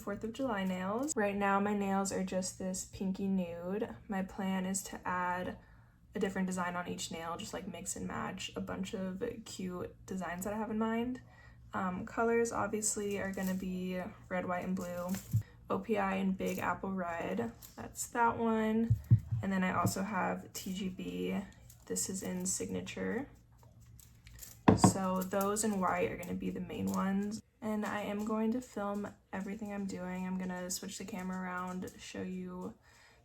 4th of July nails. Right now my nails are just this pinky nude. My plan is to add a different design on each nail, just like mix and match a bunch of cute designs that I have in mind. Colors obviously are gonna be red, white, and blue. OPI and Big Apple Red, that's that one. And then I also have TGB, this is in Signature. So those in white are gonna be the main ones. And I am going to film everything I'm doing. I'm gonna switch the camera around, show you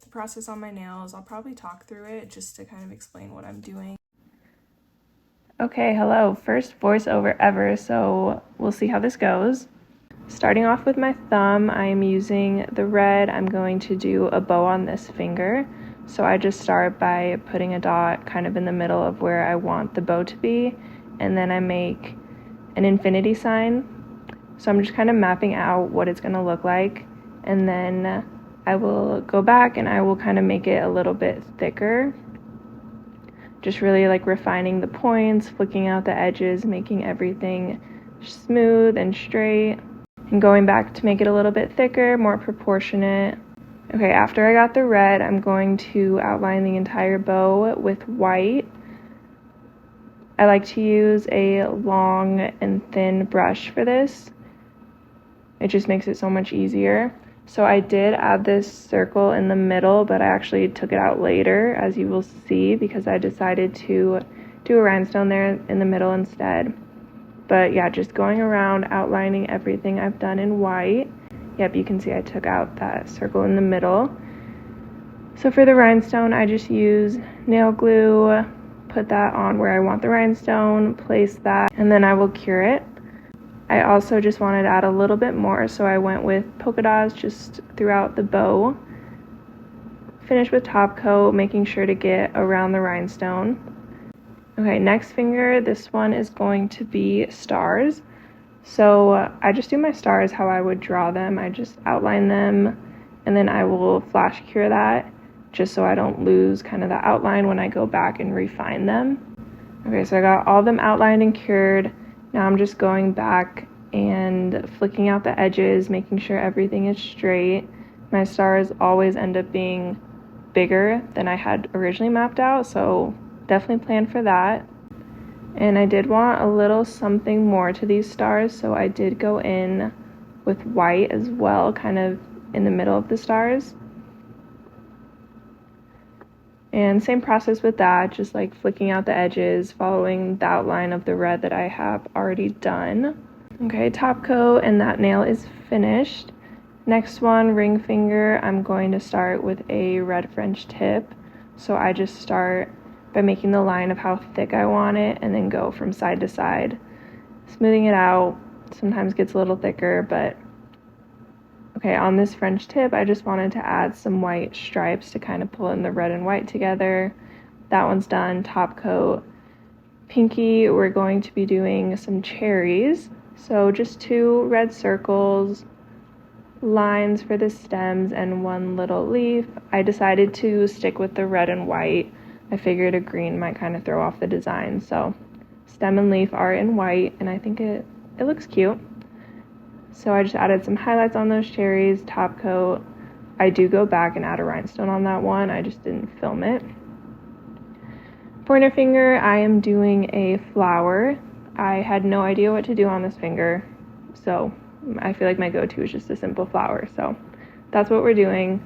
the process on my nails. I'll probably talk through it just to kind of explain what I'm doing. Okay, hello, first voiceover ever, so we'll see how this goes. Starting off with my thumb, I am using the red. I'm going to do a bow on this finger. So I just start by putting a dot kind of in the middle of where I want the bow to be, and then I make an infinity sign. So I'm just kind of mapping out what it's going to look like, and then I will go back and I will kind of make it a little bit thicker. Just really like refining the points, flicking out the edges, making everything smooth and straight, and going back to make it a little bit thicker, more proportionate. Okay, after I got the red, I'm going to outline the entire bow with white. I like to use a long and thin brush for this. It just makes it so much easier. So I did add this circle in the middle, but I actually took it out later, as you will see, because I decided to do a rhinestone there in the middle instead. But yeah, just going around outlining everything I've done in white. Yep, you can see I took out that circle in the middle. So for the rhinestone, I just use nail glue, put that on where I want the rhinestone, place that, and then I will cure it. I also just wanted to add a little bit more, so I went with polka dots just throughout the bow. Finish with top coat, making sure to get around the rhinestone. Okay, next finger, this one is going to be stars. So I just do my stars how I would draw them. I just outline them, and then I will flash cure that, just so I don't lose kind of the outline when I go back and refine them. Okay, so I got all of them outlined and cured. Now I'm just going back and flicking out the edges, making sure everything is straight. My stars always end up being bigger than I had originally mapped out, so definitely plan for that. And I did want a little something more to these stars, so I did go in with white as well, kind of in the middle of the stars. And same process with that, just like flicking out the edges, following the outline of the red that I have already done. Okay, top coat, and that nail is finished. Next one, ring finger, I'm going to start with a red French tip. So I just start by making the line of how thick I want it, and then go from side to side, smoothing it out. Sometimes gets a little thicker, but okay, on this French tip, I just wanted to add some white stripes to kind of pull in the red and white together. That one's done. Top coat. Pinky, we're going to be doing some cherries. So just 2 red circles, lines for the stems, and 1 little leaf. I decided to stick with the red and white. I figured a green might kind of throw off the design. So stem and leaf are in white, and I think it looks cute. So I just added some highlights on those cherries, top coat. I do go back and add a rhinestone on that one. I just didn't film it. Pointer finger, I am doing a flower. I had no idea what to do on this finger, so I feel like my go-to is just a simple flower. So that's what we're doing.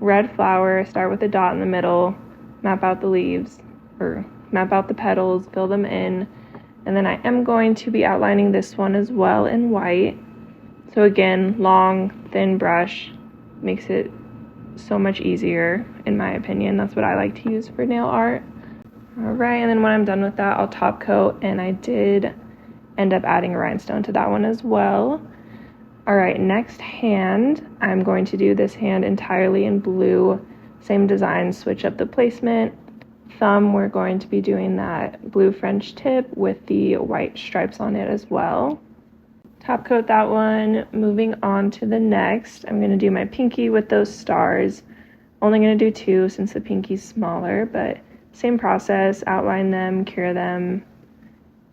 Red flower, start with a dot in the middle, map out the leaves, or map out the petals, fill them in. And then I am going to be outlining this one as well in white. So again, long, thin brush makes it so much easier, in my opinion. That's what I like to use for nail art. All right, and then when I'm done with that, I'll top coat, and I did end up adding a rhinestone to that one as well. All right, next hand, I'm going to do this hand entirely in blue. Same design, switch up the placement. Thumb, we're going to be doing that blue French tip with the white stripes on it as well. Top coat that one. Moving on to the next, I'm going to do my pinky with those stars. Only going to do 2 since the pinky's smaller, but same process, outline them, cure them,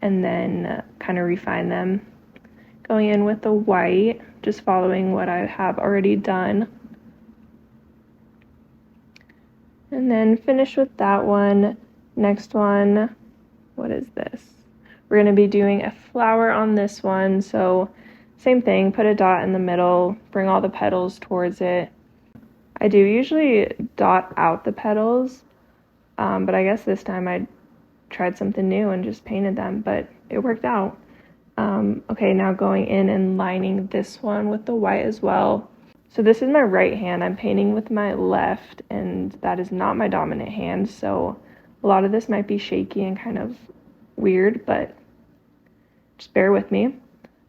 and then kind of refine them. Going in with the white, just following what I have already done. And then finish with that one. Next one, what is this? We're going to be doing a flower on this one, so same thing, put a dot in the middle, bring all the petals towards it. I do usually dot out the petals, but I guess this time I tried something new and just painted them, but it worked out. Okay, now going in and lining this one with the white as well. So this is my right hand. I'm painting with my left, and that is not my dominant hand, so a lot of this might be shaky and kind of weird, but just bear with me.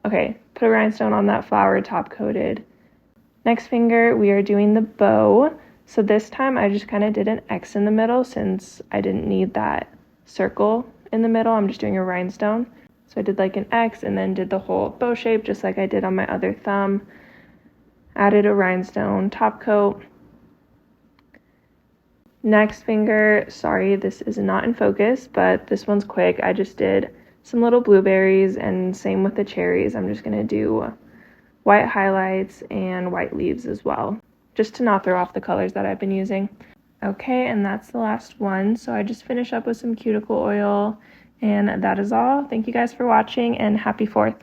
Okay, put a rhinestone on that flower, top coated. Next finger, we are doing the bow. So this time I just kind of did an X in the middle since I didn't need that circle in the middle. I'm just doing a rhinestone. So I did like an X and then did the whole bow shape just like I did on my other thumb. Added a rhinestone, top coat. Next finger, sorry, this is not in focus, but this one's quick. I just did some little blueberries, and same with the cherries. I'm just gonna do white highlights and white leaves as well, just to not throw off the colors that I've been using. Okay, and that's the last one. So I just finished up with some cuticle oil, and that is all. Thank you guys for watching, and happy 4th.